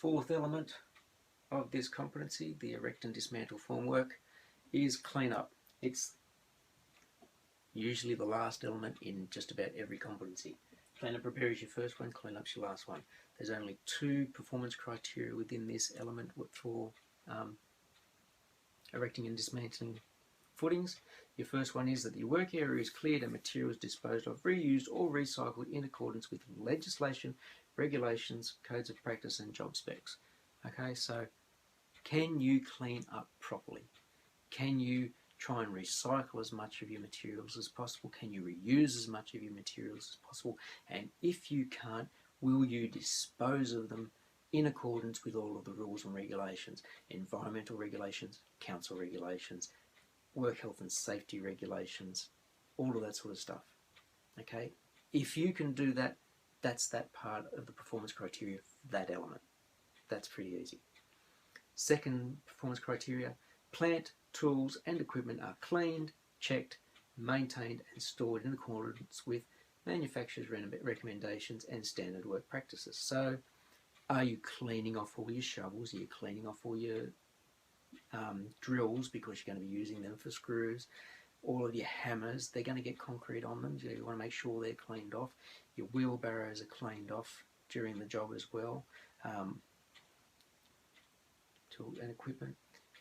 fourth element of this competency, the erect and dismantle formwork, is clean up. It's usually the last element in just about every competency. Clean up repair is your first one, clean up's your last one. There's only 2 performance criteria within this element for erecting and dismantling footings. Your first one is that the work area is cleared and materials disposed of, reused or recycled in accordance with legislation, regulations, codes of practice and job specs. Okay, so can you clean up properly? Can you try and recycle as much of your materials as possible? Can you reuse as much of your materials as possible? And if you can't, will you dispose of them in accordance with all of the rules and regulations, environmental regulations, council regulations, work health and safety regulations, all of that sort of stuff. Okay, if you can do that, that's that part of the performance criteria for that element. That's pretty easy. Second performance criteria, plant, tools and equipment are cleaned, checked, maintained and stored in accordance with manufacturers' recommendations and standard work practices. So are you cleaning off all your shovels? Are you cleaning off all your drills, because you're going to be using them for screws? All of your hammers, they're going to get concrete on them, so you want to make sure they're cleaned off. Your wheelbarrows are cleaned off during the job as well. Tool and equipment.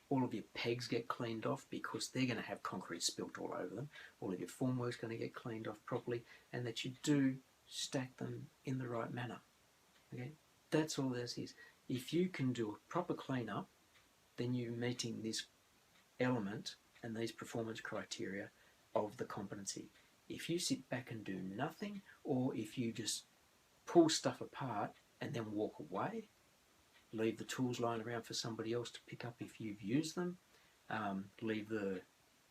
All of your pegs get cleaned off because they're going to have concrete spilt all over them. All of your formwork's going to get cleaned off properly, and that you do stack them in the right manner. Okay, that's all this is. If you can do a proper clean-up, then you're meeting this element and these performance criteria of the competency. If you sit back and do nothing, or if you just pull stuff apart and then walk away, leave the tools lying around for somebody else to pick up if you've used them, leave the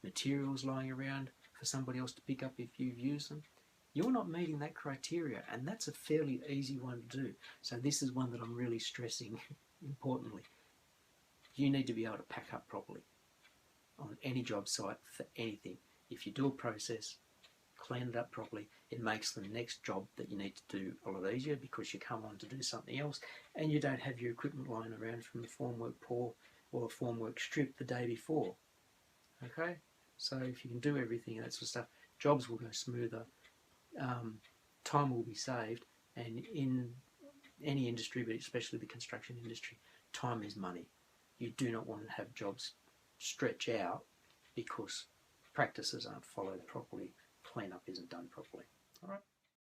materials lying around for somebody else to pick up if you've used them, you're not meeting that criteria, and that's a fairly easy one to do. So this is one that I'm really stressing importantly. You need to be able to pack up properly on any job site for anything. If you do a process, clean it up properly, it makes the next job that you need to do a lot easier, because you come on to do something else and you don't have your equipment lying around from the formwork pour or the formwork strip the day before. Okay, so if you can do everything and that sort of stuff, jobs will go smoother, time will be saved, and in any industry, but especially the construction industry, time is money. You do not want to have jobs stretch out because practices aren't followed properly, clean-up isn't done properly. All right.